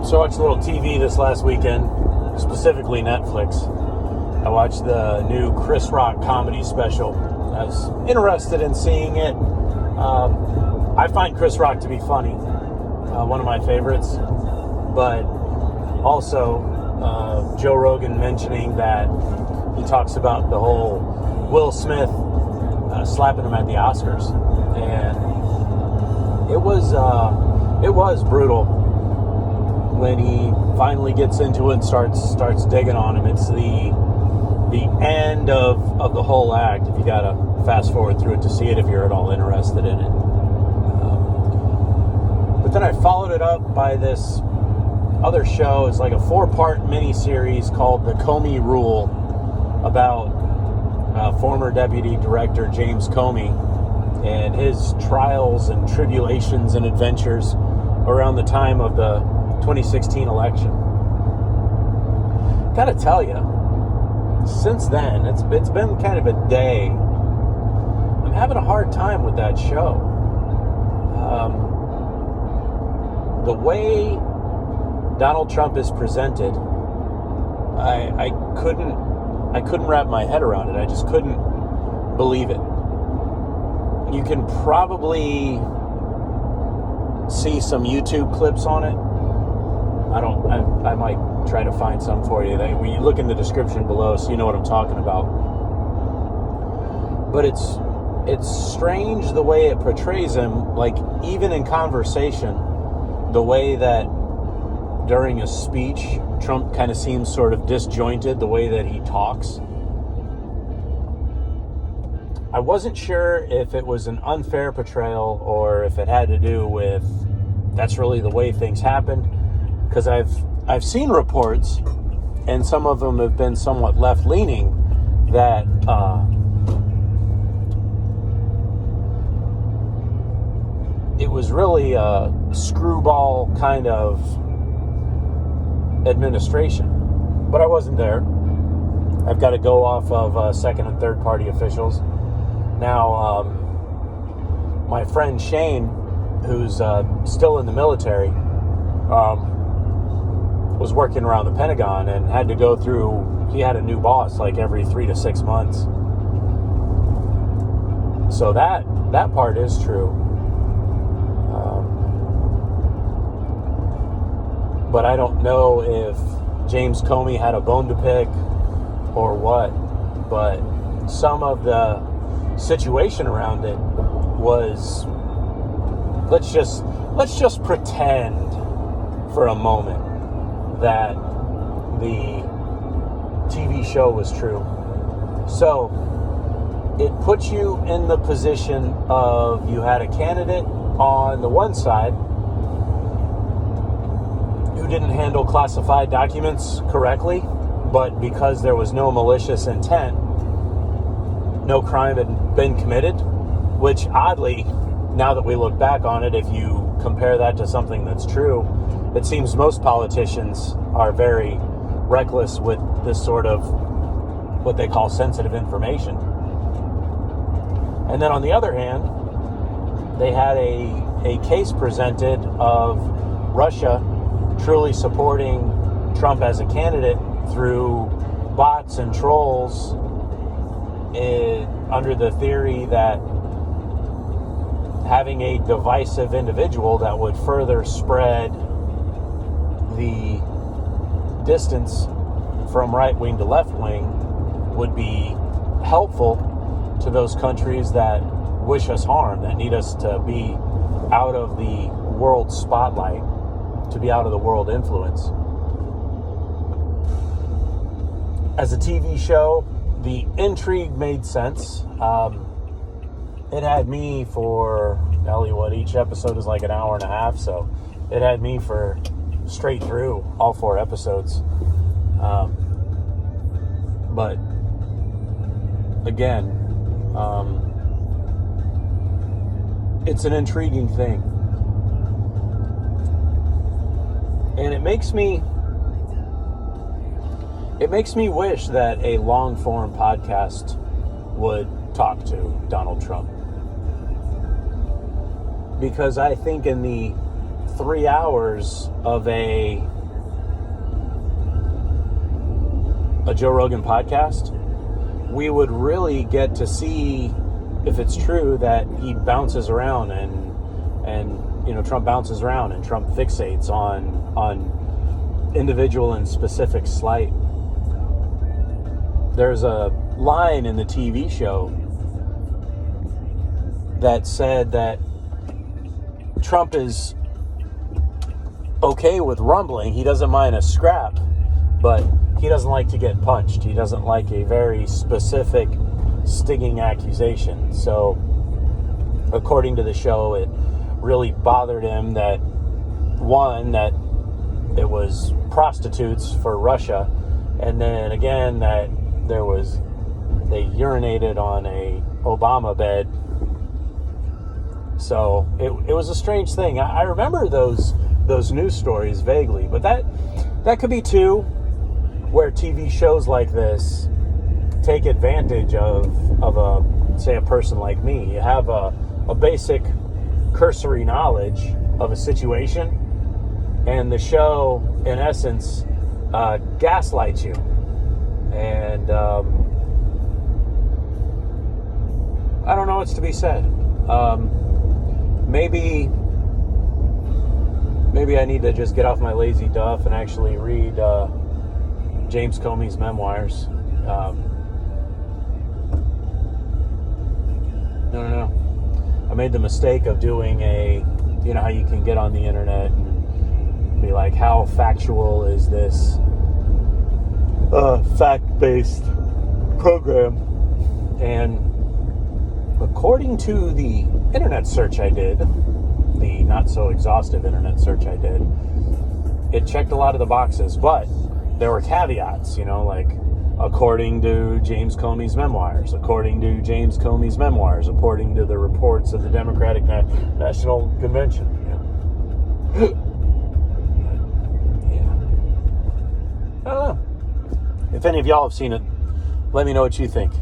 So I watched a little TV this last weekend, specifically Netflix. I watched the new Chris Rock comedy special. I was interested in seeing it. I find Chris Rock to be funny, one of my favorites. But also, Joe Rogan mentioning that he talks about the whole Will Smith slapping him at the Oscars, and it was brutal. When he finally gets into it and starts digging on him, it's the end of the whole act. If you gotta fast forward through it to see it, if you're at all interested in it. But then I followed it up by this other show. It's like a 4-part mini-series called The Comey Rule, about former Deputy Director James Comey and his trials and tribulations and adventures around the time of the 2016 election. Gotta tell you, since then, it's been kind of a day. I'm having a hard time with that show. The way Donald Trump is presented, I couldn't wrap my head around it. I just couldn't believe it. You can probably see some YouTube clips on it. I might try to find some for you. When you look in the description below, so you know what I'm talking about. But it's strange the way it portrays him, like even in conversation, the way that during a speech, Trump kind of seems sort of disjointed, the way that he talks. I wasn't sure if it was an unfair portrayal or if it had to do with that's really the way things happened. Because I've seen reports, and some of them have been somewhat left-leaning, that it was really a screwball kind of administration. But I wasn't there. I've got to go off of second and third party officials. Now, my friend Shane, who's still in the military, was working around the Pentagon and had to go through, he had a new boss like every 3 to 6 months. So that part is true. But I don't know if James Comey had a bone to pick or what, but some of the situation around it was, let's just pretend for a moment that the TV show was true. So it puts you in the position of, you had a candidate on the one side who didn't handle classified documents correctly, but because there was no malicious intent, no crime had been committed, which oddly, now that we look back on it, if you compare that to something that's true, it seems most politicians are very reckless with this sort of what they call sensitive information. And then on the other hand, they had a case presented of Russia truly supporting Trump as a candidate through bots and trolls, under the theory that having a divisive individual that would further spread the distance from right wing to left wing would be helpful to those countries that wish us harm, that need us to be out of the world spotlight, to be out of the world influence. As a TV show, the intrigue made sense. It had me for, each episode is like an hour and a half, so it had me for straight through all 4 episodes. But again, it's an intriguing thing. And it makes me wish that a long-form podcast would talk to Donald Trump. Because I think in the 3 hours of a Joe Rogan podcast, we would really get to see if it's true that he bounces around and Trump bounces around and Trump fixates on individual and specific slight. There's a line in the TV show that said that Trump is okay with rumbling. He doesn't mind a scrap, but he doesn't like to get punched. He doesn't like a very specific, stinging accusation. So, according to the show, it really bothered him that it was prostitutes for Russia, and then again that they urinated on a Obama bed. So it was a strange thing. I remember those news stories vaguely, but that could be too, where TV shows like this take advantage of a person like me. You have a basic cursory knowledge of a situation, and the show, in essence, gaslights you. And I don't know what's to be said. Maybe I need to just get off my lazy duff and actually read James Comey's memoirs. I don't know. I made the mistake of doing how you can get on the internet and be like, how factual is this fact-based program? And according to the internet search I did, the not so exhaustive internet search I did, it checked a lot of the boxes, but there were caveats, like according to James Comey's memoirs, according to James Comey's memoirs, according to the reports of the Democratic National Convention. Yeah. I don't know. If any of y'all have seen it, let me know what you think.